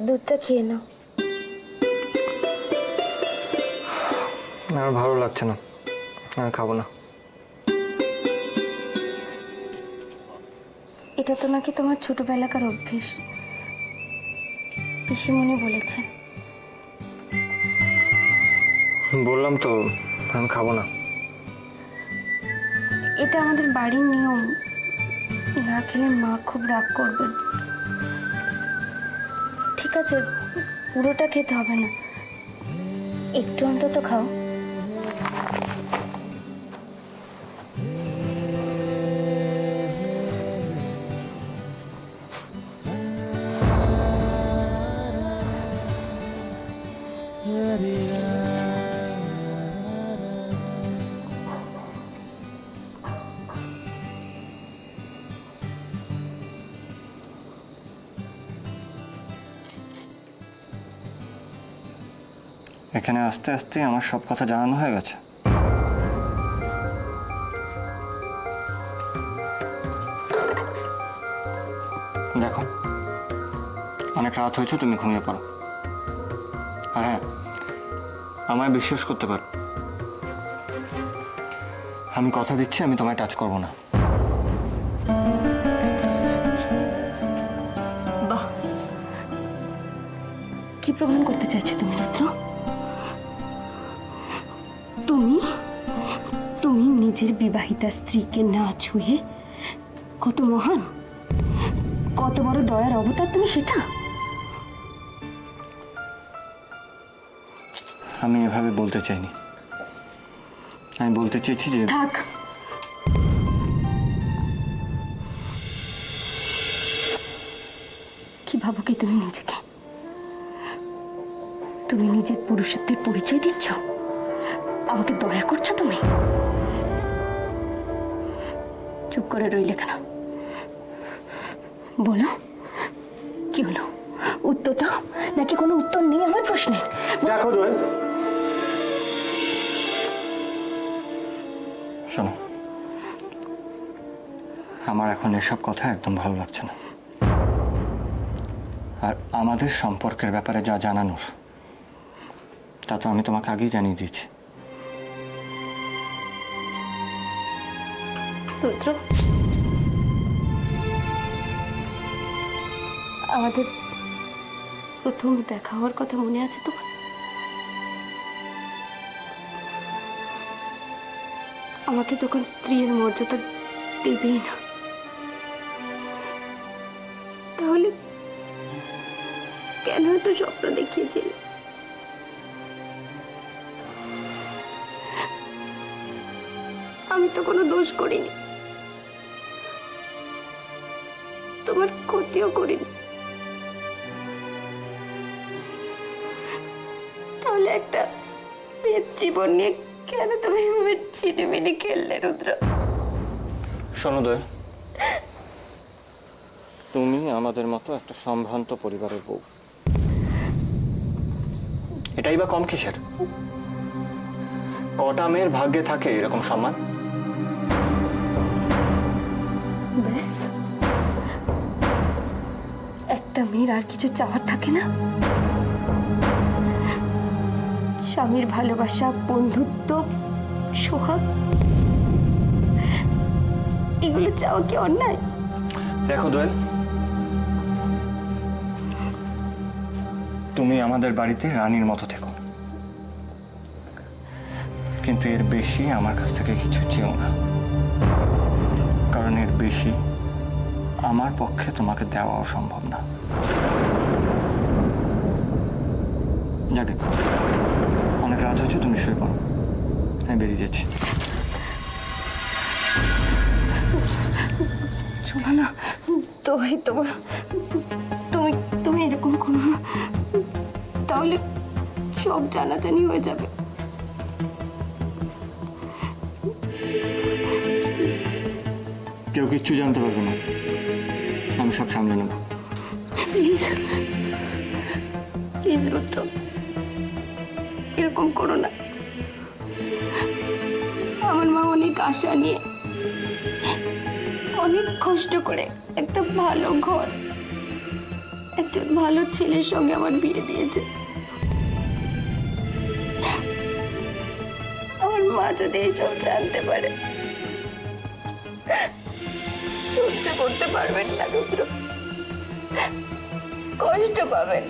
দুধটা খেয়ে নাও। আমার ভালো লাগছে না, আমি খাবো না। এটা তো নাকি তোমার ছোটবেলাকার অভ্যেস, পিসিমণি বলেছেন। বললাম তো আমি খাবো না। এটা আমাদের বাড়ির নিয়ম, না খেলে মা খুব রাগ করবেন। ঠিক আছে, পুরোটা খেতে হবে না, একটু অন্তত খাও। এখানে আস্তে আস্তে আমার সব কথা জানানো হয়ে গেছে। দেখো, অনেক রাত হয়েছে, তুমি ঘুমিয়ে পড়ো। আর হ্যাঁ, আমায় বিশ্বাস করতে পারো, আমি কথা দিচ্ছি আমি তোমায় টাচ করবো না। বাহ, কি প্রমাণ করতে চাইছো তুমি রুদ্র? তুমি নিজের বিবাহিতা স্ত্রীকে না ছুঁয়ে কত মহান, কত বড় দয়ার অবতার তুমি, সেটা? আমি এভাবে বলতে চাইনি, আমি বলতে চেয়েছি যে থাক, কি ভাবো কি তুমি নিজেকে? তুমি নিজের পুরুষত্বের পরিচয় দিচ্ছ, আমাকে দয়া করছো তুমি? চুপ করে রইলে কেন? বলো, কি হলো? উত্তর দাও, নাকি কোনো উত্তর নেই আমার প্রশ্নে? দেখো দোয়েল, শোনো, আমার এখন এসব কথা একদম ভালো লাগছে না। আর আমাদের সম্পর্কের ব্যাপারে যা জানানোর তা তো আমি তোমাকে আগেই জানিয়ে দিয়েছি। রুদ্র, আমাদের প্রথম দেখা হওয়ার কথা মনে আছে তোমার? আমাকে যখন স্ত্রীর মর্যাদা দেবেই না, তাহলে কেন এত স্বপ্ন দেখিয়েছিলে? আমি তো কোনো দোষ করিনি, তোমার ক্ষতিও করিনি, তাহলে একটা মেয়ের জীবন নিয়ে কেন তুমি এভাবে ছিনিমিনি খেললে রুদ্র? শোনো দোয়েল, তুমি আমাদের মতো একটা সম্ভ্রান্ত পরিবারের বউ, এটাই বা কম কিসের? কটা মেয়ের ভাগ্যে থাকে এরকম সম্মান? ব্যাস, একটা মেয়ের আর কিছু চাওয়ার থাকে না? স্বামীর ভালোবাসা, বন্ধুত্ব, সোহাগ, এগুলো চাওয়া কি অন্যায়? দেখো দোয়েল, তুমি আমাদের বাড়িতে রানীর মতো থেকো, কিন্তু এর বেশি আমার কাছ থেকে কিছু চেও না, কারণ এর বেশি আমার পক্ষে তোমাকে দেওয়াও সম্ভব না। যাকে, অনেক রাত হয়েছে, তুমি শুয়ে পড়ো, আমি বেরিয়ে যাচ্ছি। শোনো না, দোহাই তোমার, তুমি তুমি এরকম করো না, তাহলে সব জানাজানি হয়ে যাবে। কেউ কিচ্ছু জানতে পারবে না, আমি সব সামলে নেব। প্লিজ প্লিজ রুদ্র, এরকম করো না। আমার মা অনেক আশা নিয়ে, অনেক কষ্ট করে একটা ভালো ঘর, একজন ভালো ছেলের সঙ্গে আমার বিয়ে দিয়েছে। আমার মা যদি এইসব জানতে পারে, সহ্য করতে পারবেন না রুদ্র, কষ্ট পাবেন।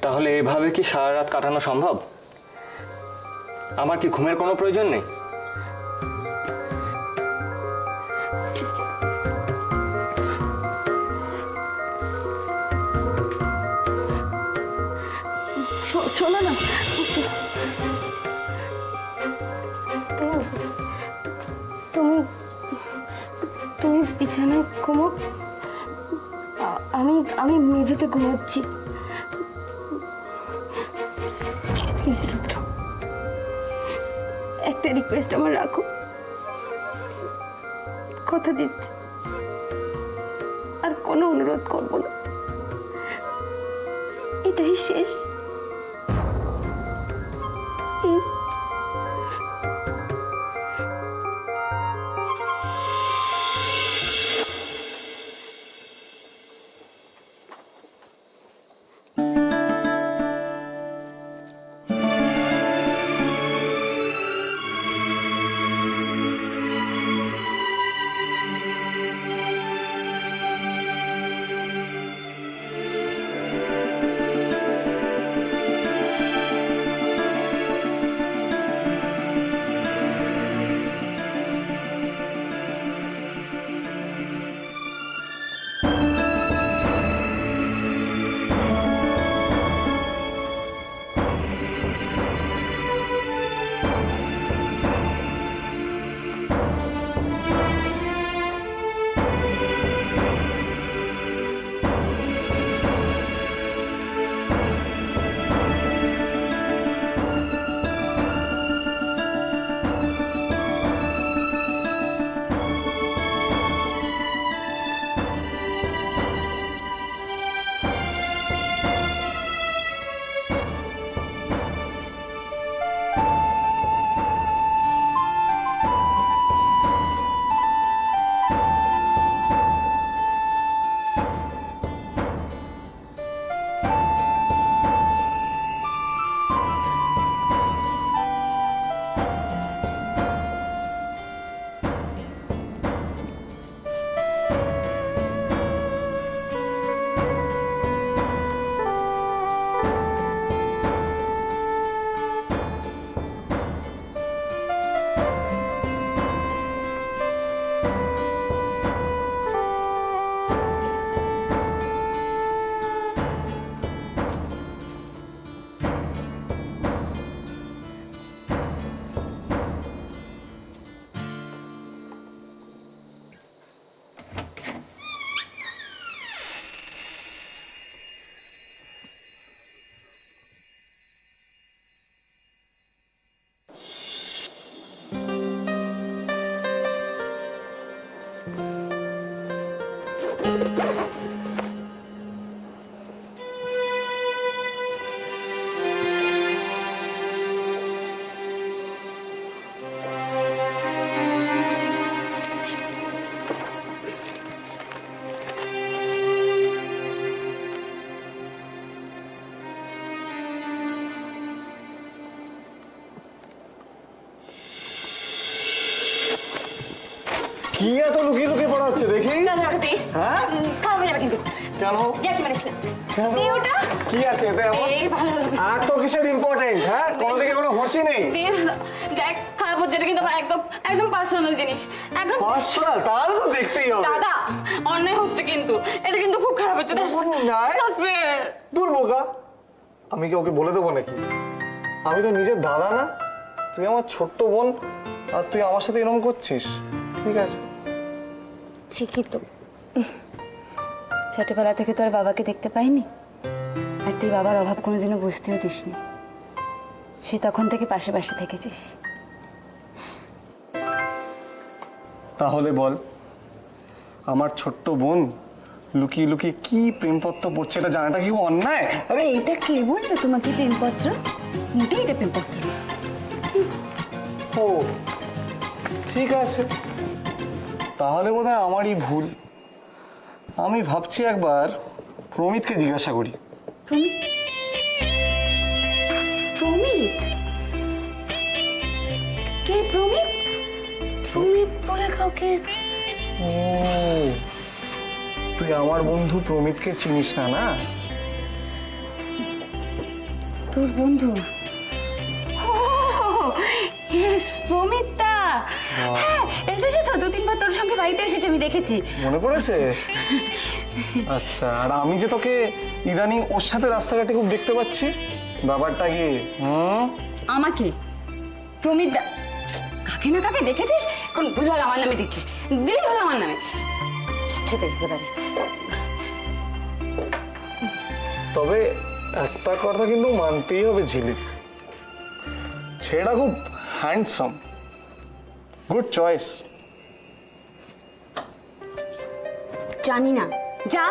তাহলে এভাবে কি সারা রাত কাটানো সম্ভব? আমার কি ঘুমের কোনো প্রয়োজন নেই? শোনো না, তুমি তুমি বিছানায় ঘুমো, আমি আমি মেঝেতে ঘুমোচ্ছি। প্লিজ রুদ্র, একটা রিকোয়েস্ট আমার রাখো, কথা দিচ্ছি আর কোনো অনুরোধ করবো না, এটাই শেষ। প্লিজ। কি এত লুকিয়ে লুকিয়ে পড়া হচ্ছে দেখি? হ্যাঁ? খাওয়া যাবে কিন্তু। কেন? ইয়ার্কি মারিস না। কেন? দে ওটা। কি আছে এতে এমন? এই ভালো লাগবে। এত কিসের ইম্পর্টেন্ট? হ্যাঁ? কোনো দিকে কোনো হোশই নেই। দে, দেখ খারাপ হচ্ছে, এটা কিন্তু আমার একদম একদম পার্সোনাল জিনিস। একদম পার্সোনাল, তাহলে তো দেখতেই হবে। দাদা, অন্যায় হচ্ছে কিন্তু। এটা কিন্তু খুব খারাপ হচ্ছে। অন্যায়? Not fair। দূর বোকা, আমি কি ওকে বলে দেবো নাকি? আমি তো নিজের দাদা না, তুই আমার ছোট্ট বোন, আর তুই আমার সাথে এরকম করছিস? ঠিক আছে। ঠিকই তো, ছোটবেলা থেকে তোর বাবাকে দেখতে পাইনি, আর তুই বাবার অভাব কোনোদিনও বুঝতেও দিসনি। সে তখন থেকে পাশে পাশে থেকেছিস। তাহলে বল, আমার ছোট্ট বোন লুকিয়ে লুকিয়ে কি প্রেমপত্র পড়ছে, এটা জানাটা কি অন্যায়? আরে এটা কে বললো তোমাকে প্রেমপত্র? মোটেই এটা প্রেমপত্র না। ও ঠিক আছে, তাহলে বোধহয় আমারই ভুল। আমি ভাবছি একবার প্রমিতকে জিজ্ঞাসা করি। প্রমিত? প্রমিত? কে প্রমিত? প্রমিত বলে কাউকে? ও, তুই আমার বন্ধু প্রমিতকে চিনিস না, না? তোর বন্ধু? ইয়েস, প্রমিতটা। হ্যাঁ, এসেছে তো, 2-3 বার তোর সঙ্গে বাড়িতে এসেছে, আমি দেখেছি। মনে পড়েছে? আচ্ছা, আর আমি যে তোকে ইদানিং ওর সাথে রাস্তাঘাটে খুব দেখতে পাচ্ছি, ব্যাপারটা কি? আমাকে? প্রমিত দা? কাকে না কাকে দেখেছিস? কোন ভুলভাল আমার নামে দিচ্ছিস? দিলেই হলো আমার নামে। যাচ্ছে তো একেবারে। তবে একটা কথা কিন্তু মানতেই হবে ঝিলিক, ছেলেটা খুব হ্যান্ডসাম, গুড চয়েস। জানি না, যা।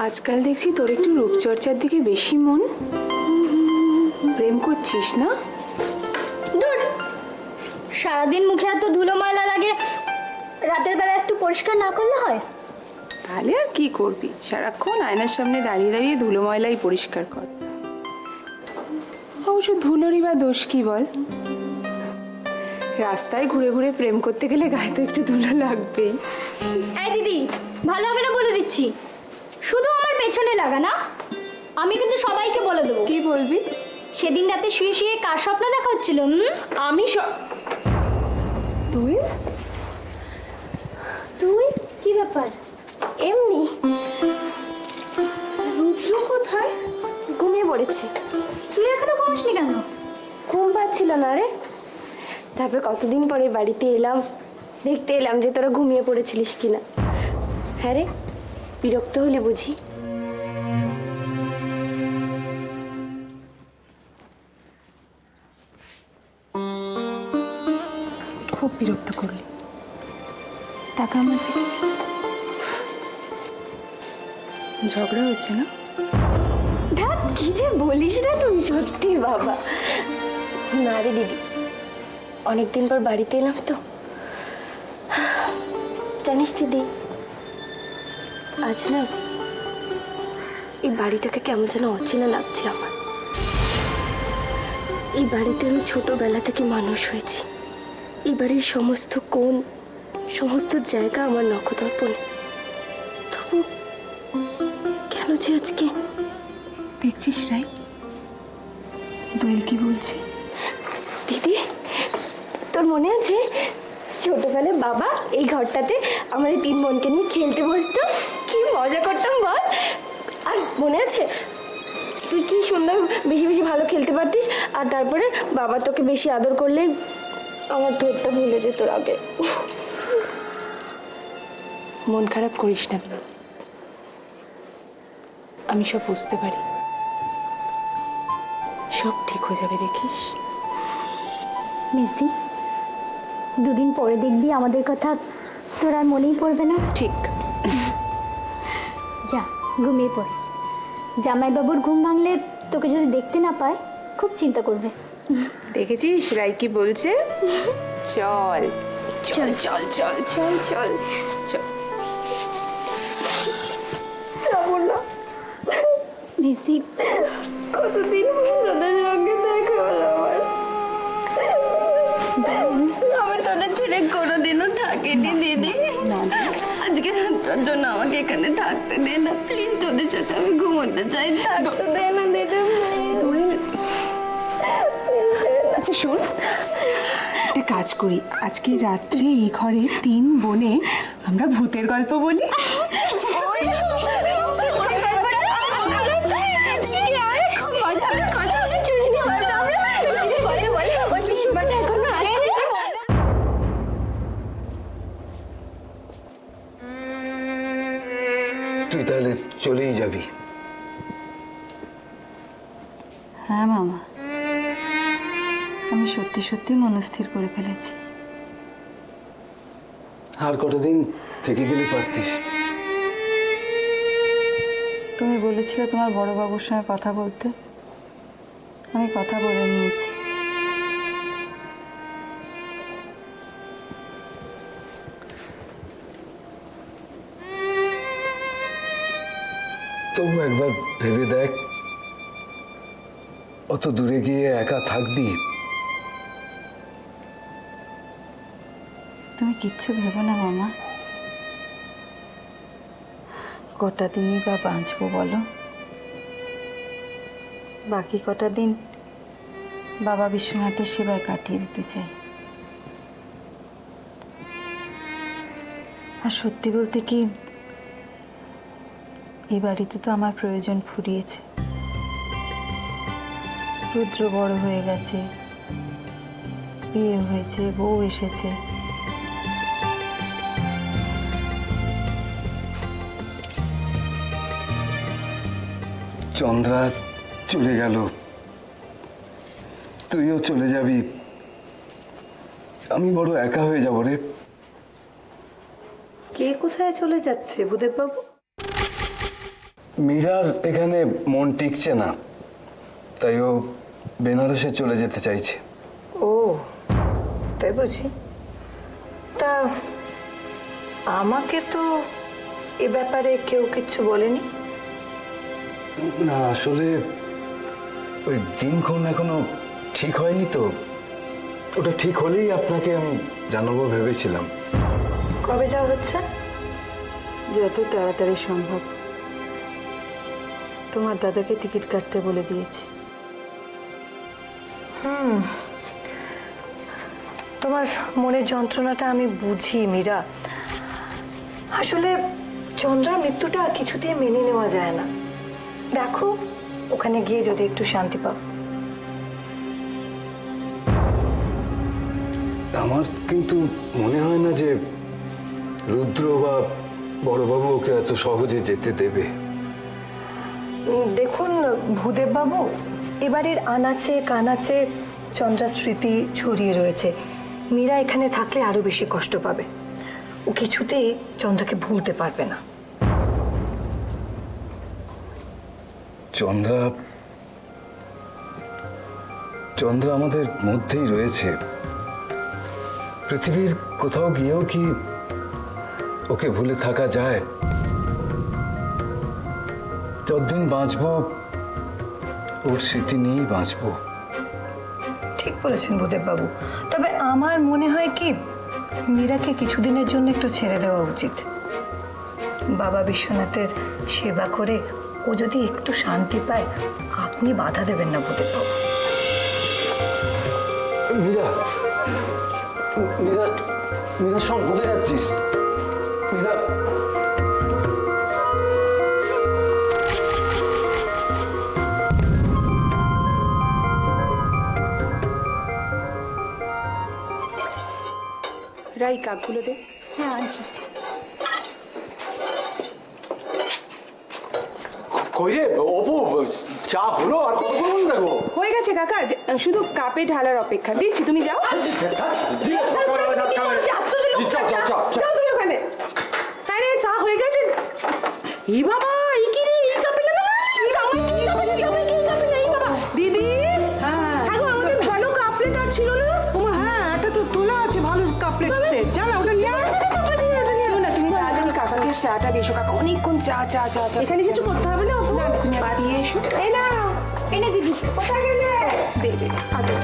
আজকাল দেখছি তোর একটু রূপচর্চার দিকে বেশি মন। প্রেম করছিস না? দূর, সারাদিন মুখে এত ধুলো ময়লা লাগে, রাতের বেলা একটু পরিষ্কার না করলে হয়? তাহলে আর কি করবি, সারাক্ষণ আয়নার সামনে দাঁড়িয়ে দাঁড়িয়ে ধুলো ময়লাই পরিষ্কার কর। অবশ্য ধুলোরই বা দোষ কি বল? রাস্তায় ঘুরে ঘুরে প্রেম করতে গেলে গায়ে তো একটু ধুলো লাগবেই। এই দিদি, ভালো হবে না বলে দিচ্ছি, শুধু আমার পেছনে লাগা না, আমি কিন্তু সবাইকে বলে দেবো। কি বলবি? সেদিন রাতে শুয়ে শুয়ে কার স্বপ্ন দেখা হচ্ছিল? আমি তুই তুই কি ব্যাপার? এমনি। রুদ্র কোথায়? ঘুমিয়ে পড়েছে। তুই এখনো ঘুমাসনি কেন? ঘুম পাচ্ছিল না রে, তারপর কতদিন পরে বাড়িতে এলাম, দেখতে এলাম যে তোরা ঘুমিয়ে পড়েছিলিস কিনা। হ্যাঁ রে, বিরক্ত হলি বুঝি? খুব বিরক্ত করলি। টাকা আমার দিকে ঝগড়া হচ্ছে না? দেখ কি যে বলিস না তুই, সত্যি বাবা। না রে দিদি, অনেকদিন পর বাড়িতে এলাম তো। জানিস দিদি, আজ না এই বাড়িটাকে কেমন যেন অচেনা লাগছে আমার। এই বাড়িতে আমি ছোটবেলা থেকে মানুষ হয়েছি। এই বাড়ির সমস্ত কোণ, সমস্ত জায়গা আমার নখদর্পণে। তবু কেন যে আজকে? দেখছিস রাই, দোয়েল কি বলছে? দিদি, তোর মনে আছে ছোটবেলায় বাবা এই ঘরটাতে আমাদের 3 বোনকে নিয়ে খেলতে বসতো? কি মজা করতাম বল। আর মনে আছে তুই কি সুন্দর বেশি বেশি ভালো খেলতে পারতিস, আর তারপরে বাবা তোকে বেশি আদর করলে আমার ঠোঁটটা ভুলে যেত আগে। মন খারাপ করিস না, আমি সব বুঝতে পারি, সব ঠিক হয়ে যাবে দেখিস। মিস্তি, 2 দিন পরে দেখবি আমাদের কথা তোর আর মনেই পড়বে না। ঠিক। যা ঘুমিয়ে পড়ে, জামাইবাবুর ঘুম ভাঙলে তোকে যদি দেখতে না পায় খুব চিন্তা করবে। দেখেছিস রাই কি বলছে? চল চল চল চল চল চল চল। যাবো না। মিস্তি, কতদিন পর তোদের সঙ্গে দেখা হলো আমার। আমি তোদের ছেড়ে কোনোদিনও থাকিনি দিদি। আজকে তোর জন্য আমাকে এখানে থাকতে দে না প্লিজ, তোদের সাথে আমি ঘুমোতে চাই, থাকতে দে না দিদি। আচ্ছা শোন, একটা কাজ করি, আজকে রাত্রে এই ঘরে 3 বোনে আমরা ভূতের গল্প বলি। খুব মজা হবে, কথা হবে, চুরি নিয়ে গল্প হবে। ওই পিসিমাটা এখনো আছে। তুই তাহলে চলেই যাবি? হ্যাঁ মামা, আমি সত্যি সত্যি মনস্থির করে ফেলেছি। আর কতদিন থেকে গেলে পারতিস। তুমি বলেছিলে তোমার বড় বাবুর সঙ্গে কথা বলতে, আমি কথা বলে নিয়েছি। তবু একবার ভেবে দেখ, অত দূরে গিয়ে একা থাকবি। তুমি কিচ্ছু ভেবো না মামা, কটা দিনই বা বাঁচবো বলো, বাকি কটা দিন বাবা বিশ্বনাথের সেবায় কাটিয়ে দিতে চাই। আর সত্যি বলতে কি, এই বাড়িতে তো আমার প্রয়োজন ফুরিয়েছে। রুদ্র বড় হয়ে গেছে, বিয়ে হয়েছে, বউ এসেছে। চন্দ্রা চলে গেল, তুইও চলে যাবি, আমি বড় একা হয়ে যাব রে। কে কোথায় চলে যাচ্ছে ভূদেব বাবু? মীরার এখানে মন টিকছে না, তাই ও বেনারসে চলে যেতে চাইছে। ও তাই বুঝি। তা আমাকে তো এ ব্যাপারে কেউ কিচ্ছু বলেনি। না, আসলে ওই দিনক্ষণ এখনো ঠিক হয়নি তো, ওটা ঠিক হলেই আপনাকে আমি জানাবো ভেবেছিলাম। কবে যাওয়া হচ্ছে? যত তাড়াতাড়ি সম্ভব। তোমার দাদাকে টিকিট কাটতে বলে দিয়েছি। তোমার মনের যন্ত্রণাটা আমি বুঝি মীরা। আসলে চন্দ্রার মৃত্যুটা কিছুতেই মেনে নেওয়া যায় না। দেখো ওখানে গিয়ে যদি একটু শান্তি পাও। আমার কিন্তু মনে হয় না যে রুদ্র বা বড়বাবু ওকে এত সহজে যেতে দেবে। দেখুন ভূদেব বাবু, এবারের আনাচে কানাচে চন্দ্রার স্মৃতি ছড়িয়ে রয়েছে। মীরা এখানে থাকলে আরো বেশি কষ্ট পাবে। ও কিছুতেই চন্দ্রাকে ভুলতে পারবে না। চন্দ্রা আমাদের মধ্যেই রয়েছে। পৃথিবীর কোথাও গিয়েও কি ওকে ভুলে থাকা যায়? যতদিন বাঁচবো ওর স্মৃতি নিয়েই বাঁচবো। ঠিক বলেছেন ভূদেব বাবু। তবে আমার মনে হয় কি, মীরাকে কিছুদিনের জন্য একটু ছেড়ে দেওয়া উচিত। বাবা বিশ্বনাথের সেবা করে ও যদি একটু শান্তি পায়, আপনি বাধা দেবেন না ভূদেব বাবু। মীরা, মীরা, মীরা শোন, কোথায় যাচ্ছিস? মীরা, রাই কাকগুলো দে। হ্যাঁ আনছি। কই রে অপু, চা হলো? আর কতক্ষণ দেখো? হয়ে গেছে কাকা, শুধু কাপে ঢালার অপেক্ষা। দিচ্ছি, তুমি যাও। যাও তুমি ওখানে। আরে চা হয়ে গেছে। এই বাবা, এই কি রে, এই কাপে না দিদি। হ্যাঁ গো, আমাদের ভালো কাপলেট আর ছিল না। ওমা হ্যাঁ, একটা তো তোলা আছে ভালো কাপলেট সেট। জানা ওটা নিয়ে আসো না। তুমি তাড়াতাড়ি কাকাকে চাটা দিয়েছো। কাকা অনেকক্ষণ চা চা চা চা। এখানে কিছু করতে হবে না, তুমি বাড়িয়ে এসো। এই না, এনে দিদি, কোথায় গেলে? দে দে আগে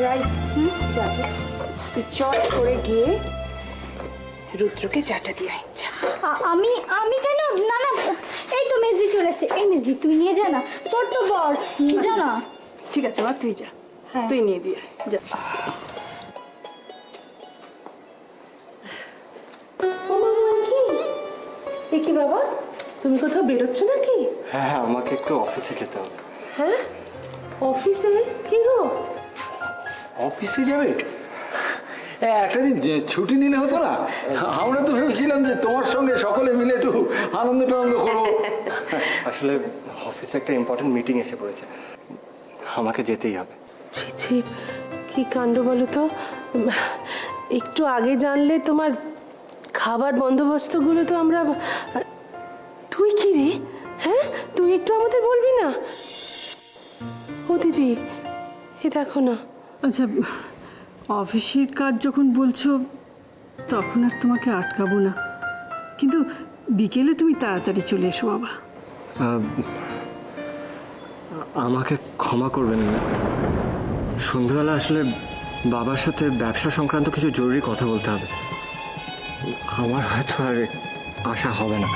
রাই। যা তো, তুই চট করে গিয়ে রুদ্রকে চাটা দিয়ে আয়। যা। আমি আমি কেন? না না, এই তো মেজদি চলেছে। এই মেজদি তুই নিয়ে যা না, তোর তো বর, নিয়ে যা না। ঠিক আছে মা, তুই যা। তুই নিয়ে দিয়ে আয়, যা। এ কি বাবা, তুমি কোথাও বেরোচ্ছ নাকি? হ্যাঁ হ্যাঁ, আমাকে একটু অফিসে যেতে হবে। হ্যাঁ অফিসে? কি গো? অফিসে যাবে? একটা দিন ছুটি নিলে হতো না? আমরা তো ভেবেছিলাম যে তোমার সঙ্গে সকলে মিলে একটু আনন্দ টানন্দ করবো। আসলে অফিসে একটা ইম্পর্টেন্ট মিটিং এসে পড়েছে, আমাকে যেতেই হবে। ছি ছি, কি কাণ্ড বলো তো, একটু আগে জানলে তোমার খাবার বন্দোবস্তগুলো তো আমরা। তুই কি রে? হ্যাঁ, তুই একটু আমাদের বলবি না? ও দিদি, এ দেখো না। আচ্ছা, অফিসের কাজ যখন বলছো তখন আর তোমাকে আটকাবো না, কিন্তু বিকেলে তুমি তাড়াতাড়ি চলে এসো বাবা। আমাকে ক্ষমা করবেন না, সন্ধ্যাবেলা আসলে বাবার সাথে ব্যবসা সংক্রান্ত কিছু জরুরি কথা বলতে হবে। আমার হয়তো আর আশা হবে না।